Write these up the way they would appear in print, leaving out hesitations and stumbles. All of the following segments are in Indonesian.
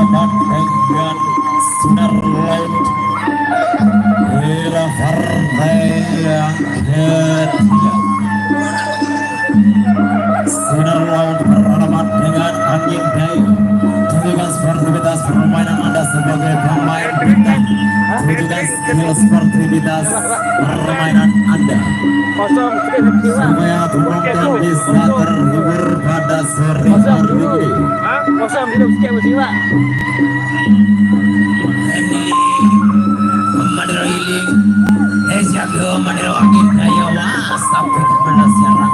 berhadapan dengan Sinar Laut Hira partai yang ketiga. Sinar Laut berhadapan dengan Angin Dayu. Tunjukkan sportivitas permainan Anda sebagai pemain bintang. Tunjukkan skill sportivitas permainan Anda supaya penonton bisa terhibur pada seri hari ini. Kosong hidup sekian musiwa. Madero Healing, Jago Madero Angin Daya sampai kepada siaran.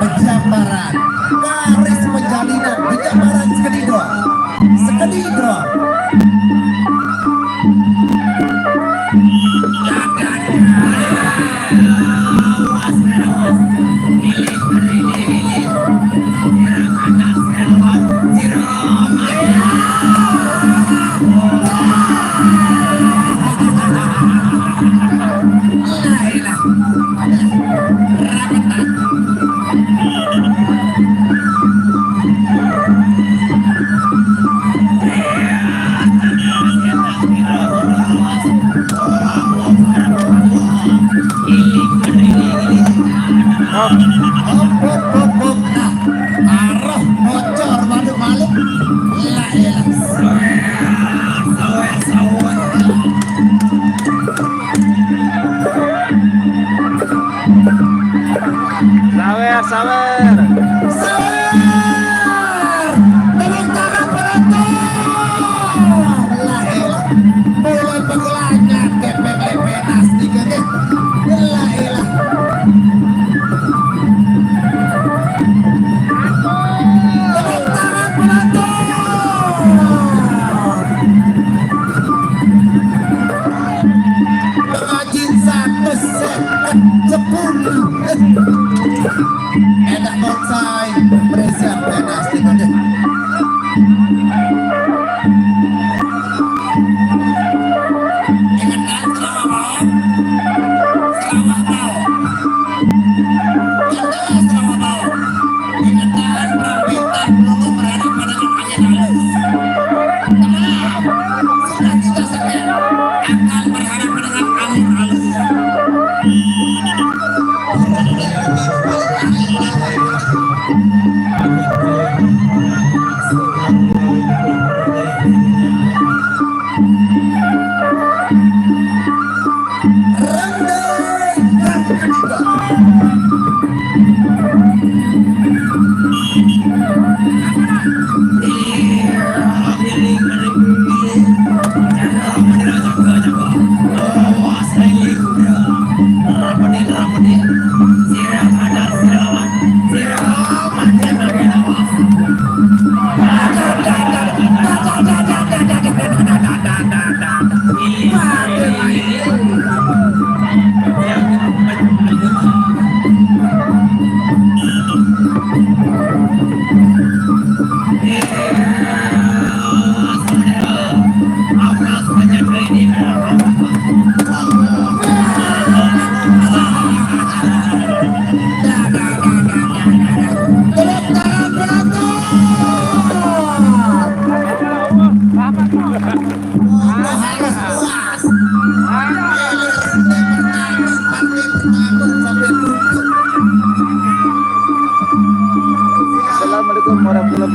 Penjambaran, garis penjalinan, penjambaran sekali dua. Arah bocor balik Sawer. Tepuk tangan penonton. Mulai pengelakan DPP Nasdi gede. Tepuk tangan penonton.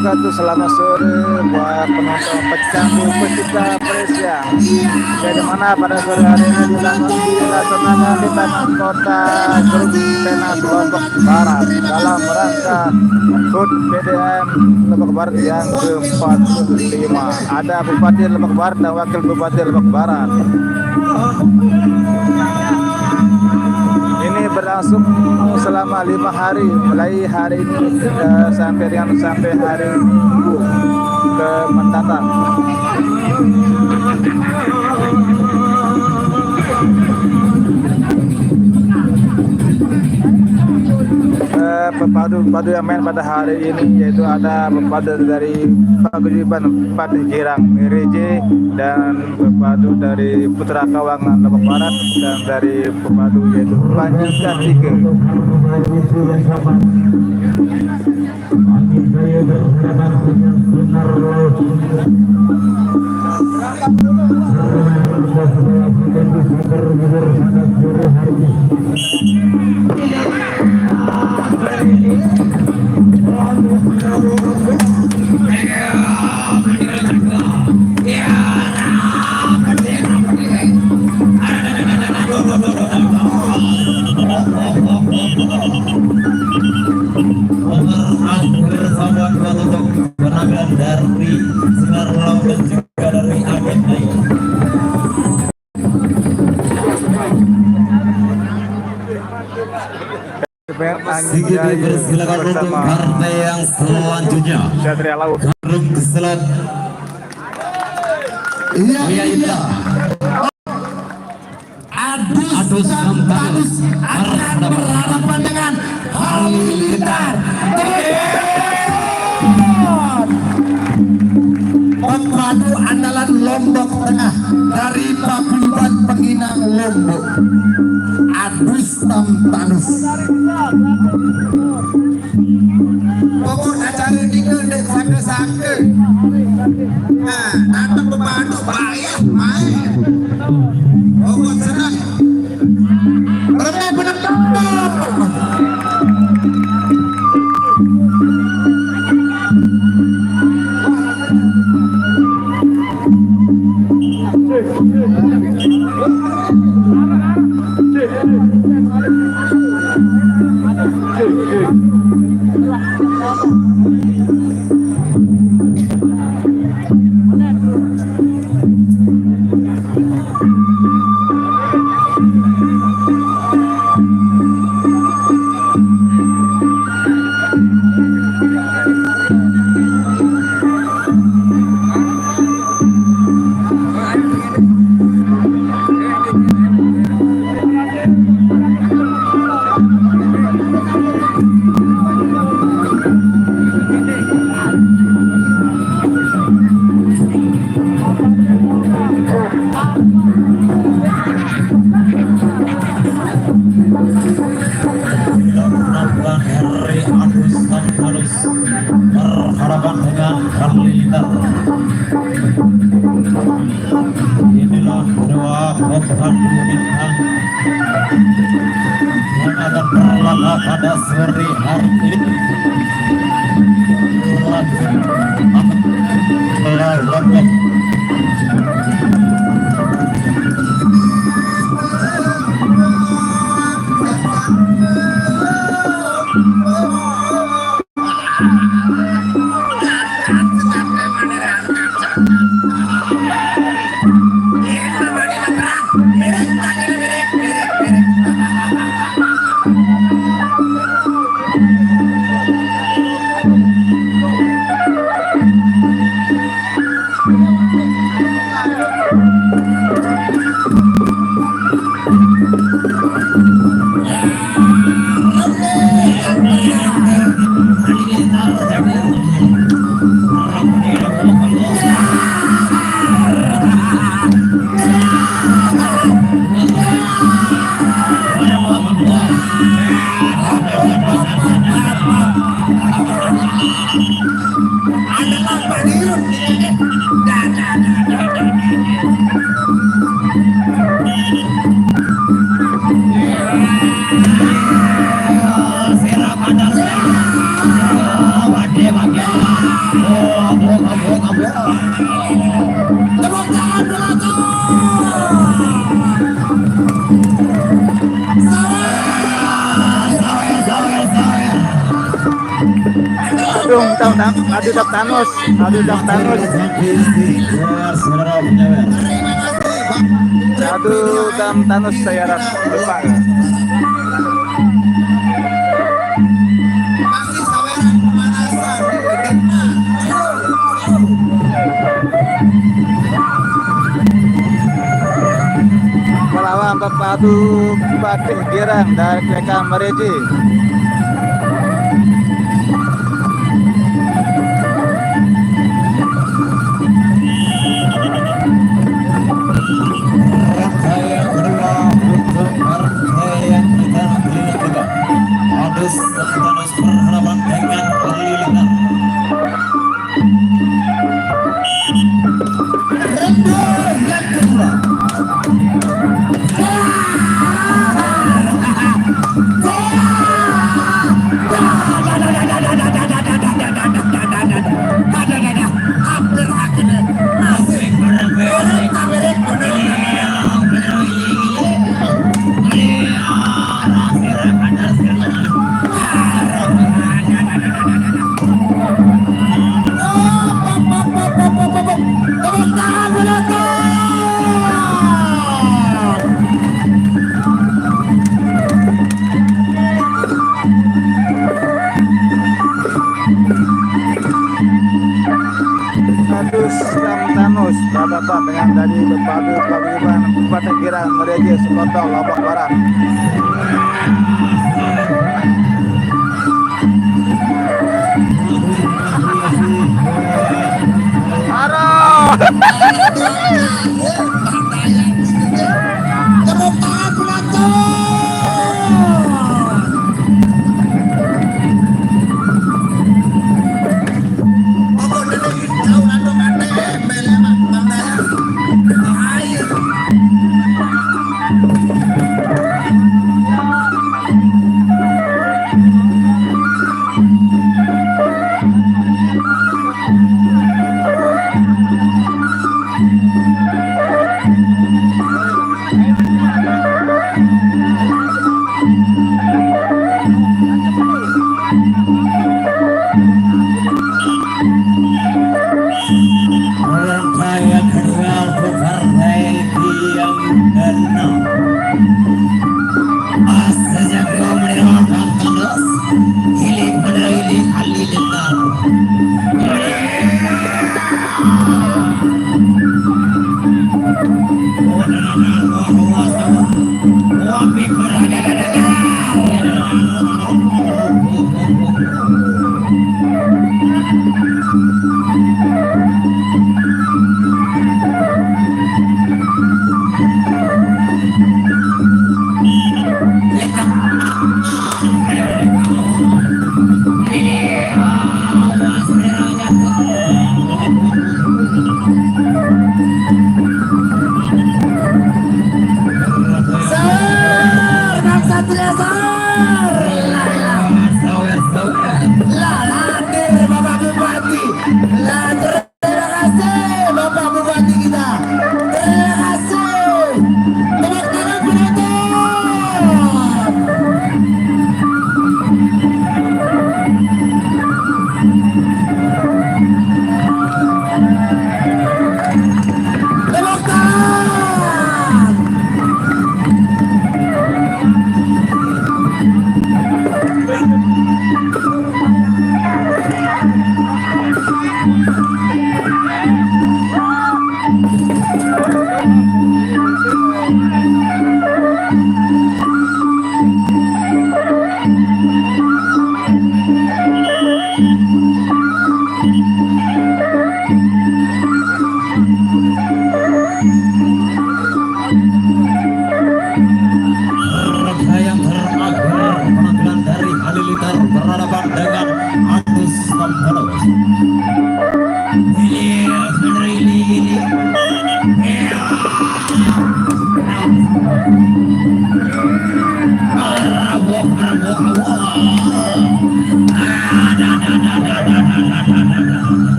wabarakatuh. Selamat sore buat penonton pecandu pecinta Presia. Dari mana pada sore hari ini dilaksanakan di tanah kota Grup Tenas Lombok Barat dalam rangka HUT PDM Lombok Barat yang ke-45. Ada Bupati Lombok Barat dan Wakil Bupati Lombok Barat. Ini berlangsung selama 5 hari, mulai hari ini sampai hari Minggu ke mendatang. Pepadu yang main pada hari ini yaitu ada pepadu dari Paguyuban Pati Girang Mereje dan pepadu dari Putra Kawangan Lombok Barat dan dari pepadu yaitu Panji Katike. Dari Sinar Laut dan juga dari Agen Ayu. Sedikit dipersilakan untuk partai yang selanjutnya. Satria Laut. Karung Keselat. Iya itu. Adus Sampanus akan berhadapan dengan Halilintar. Pepadu andalan Lombok Tengah dari Paguyuban Penginang Lombok, Adus Sampanus. Pokok acara ini gede sake-sake. Nah, datang pepadu bahaya main. Pokok senang. Remeh benar-benar. Berhadapan dengan Halilintar. Inilah dua pepadu bintang yang akan berlaga pada sore hari ini. Lombok. Tepuk tangan penonton. Aduh Thanos. Aduh Thanos saya rasa lupa. Melawan Pepadu Batik Girang dari PK Mereji. Thanos berhadapan dengan Halilintar. Rembang yang kedua. Thanos berhadapan dengan dari Pepadu Paguyuban Batik Girang Mereji Sekotong Lombok Barat.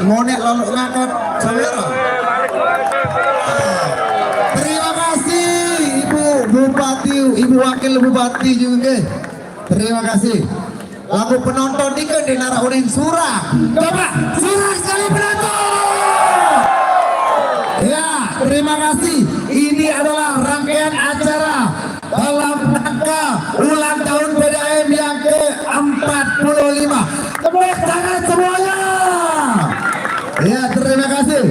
ngonek lalu ngangkat saudara. Terima kasih Ibu Bupati, Ibu Wakil Bupati juga. Terima kasih. Lagu penonton ini kan di Naraunin Surah. Coba Surah sekali penonton. Ya, terima kasih. Ini adalah rangkaian acara dalam rangka ulang tahun PDAM yang ke-45. Tepuk tangan semuanya. Ya, terima kasih.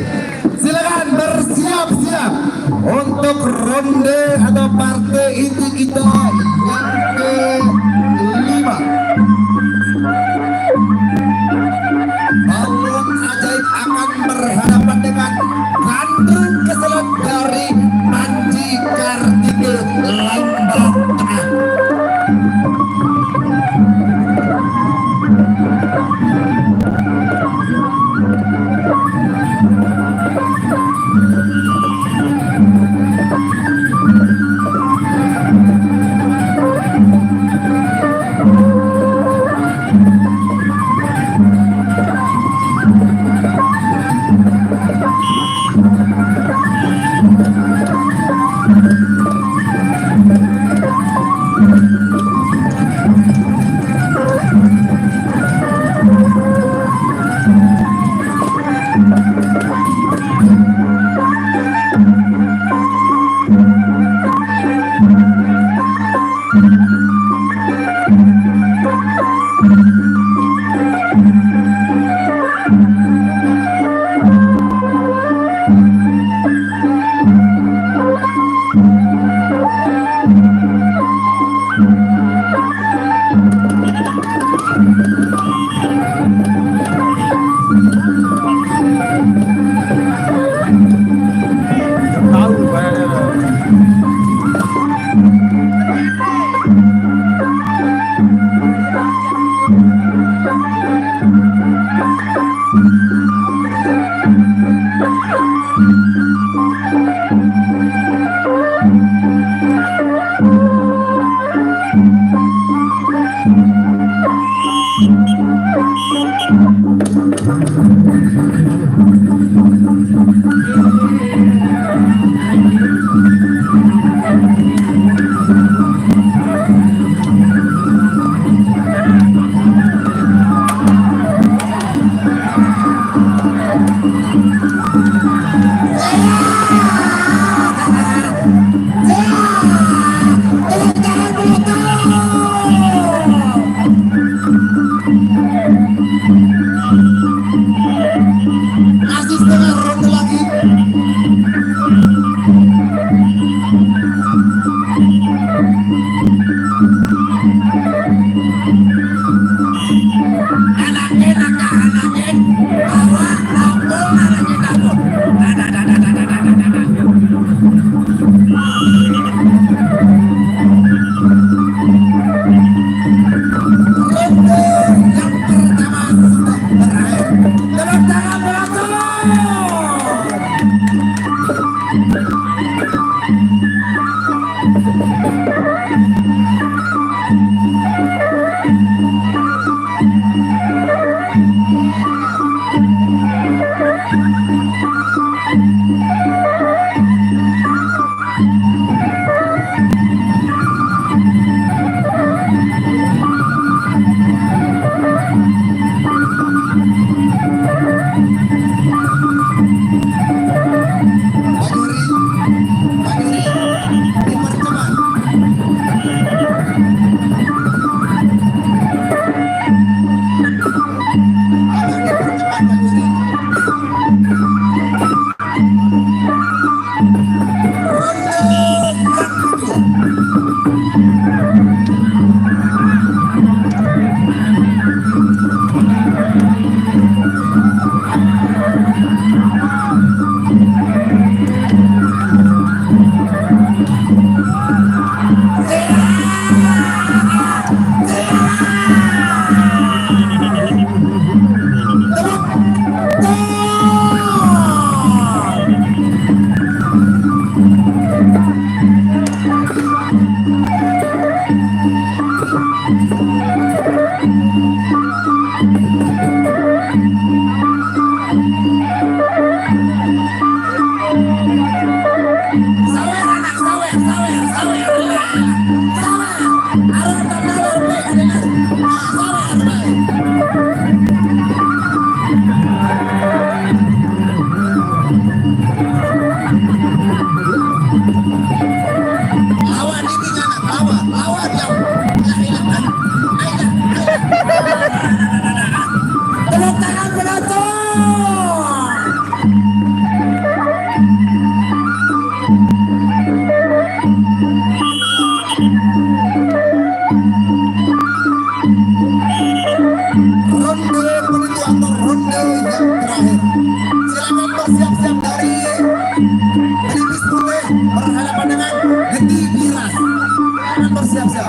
Silakan bersiap-siap untuk ronde atau partai inti kita yang ke-5. Balon ajaib akan berhadapan dengan kandung keselat dari Panji Kartike Lambang Tengah. Sawer anak sawer, sawer, sawer. Sawer. Arah tanah baik adegan. Sawer baik. Lawan ini anak, lawan, lawan yang hilangkan. Tepuk tangan penonton. Ronde menuju atau ronde yang terakhir. Silakan bersiap-siap dari Pelipis Putih berhadapan dengan Geti Miras. Silakan bersiap-siap.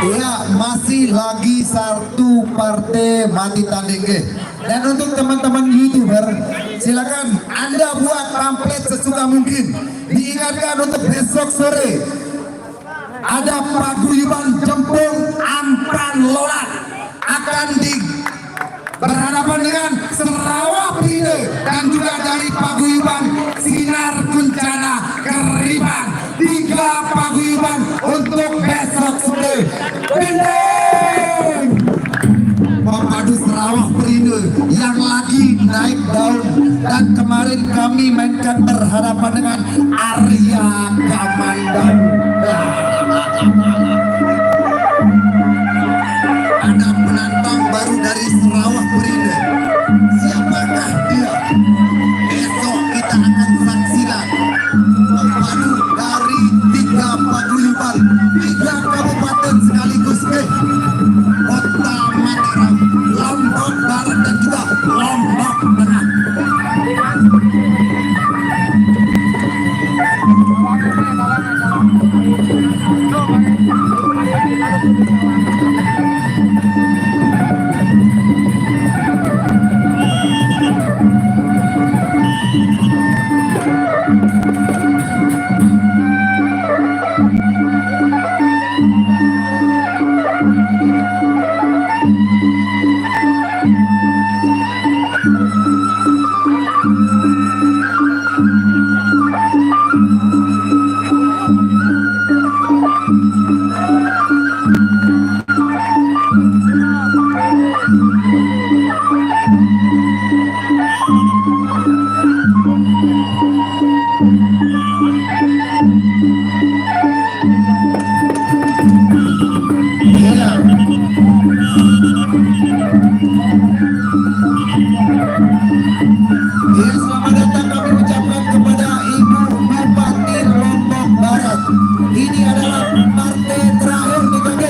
Ya, masih lagi satu partai mati tanding ke. Dan untuk teman-teman YouTuber, silakan Anda buat pamflet sesuka mungkin. Diingatkan untuk besok sore ada paguyuban Jempung Ampan Lolat akan berhadapan dengan Sarawak Pide dan juga dari paguyuban Sinar Kencana Keriban. 3 paguyuban untuk besok sore. Bendeng memadu Sarawak Pide yang lagi naik daun, dan kemarin kami mainkan berhadapan dengan Arya Kamandan. Ada penantang baru dari Sarawak Pide. Siapakah dia? Besok kita akan saksikan memadu dari 3 paguyuban, 3 kabupaten sekaligus ke Kota Mataram, Lombok Barat dan juga Lombok Tengah. Selamat datang kami ucapkan kepada Ibu Bupati Lombok Barat. Ini adalah partai terakhir di KG.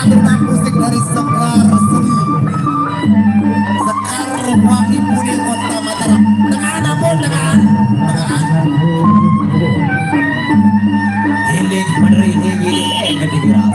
Alunan musik dari Sekar Seni, Sekar Wangi Budi Kota Mataram. Dengan apa? Dengan Hiling meneri tinggi ketinggian.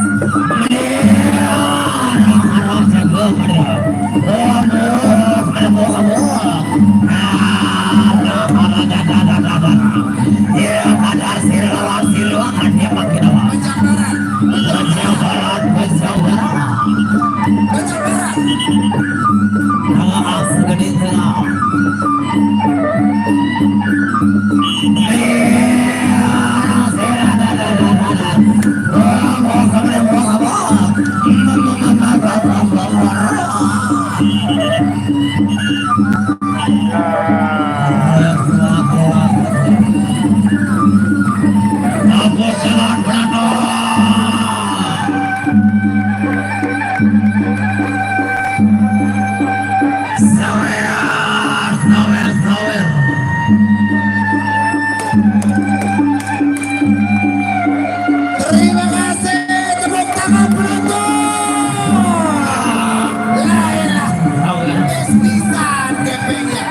terima kasih, tepuk tangan penonton. Lailah, bisa DP-nya.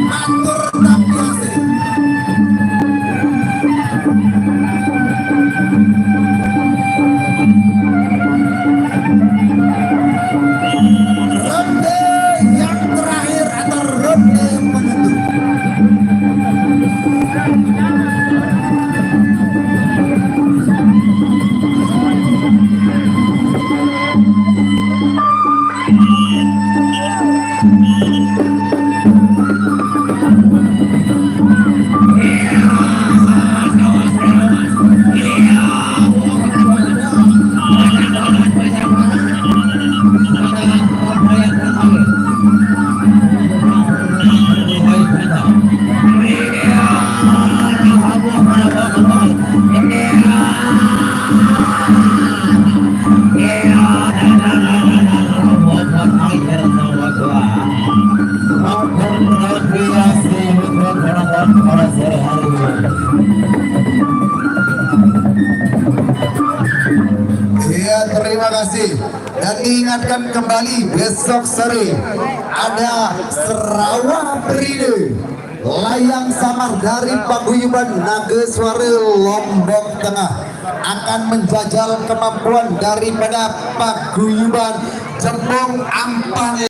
Atur tampilasi. Ronde yang terakhir atau ronde penutup. Iya, terima kasih. Dan diingatkan kembali besok sore ada Sarawak Perindo Layang Samar dari Paguyuban Nageswara Lombok Tengah akan menjajal kemampuan daripada Paguyuban Jembung Ampang.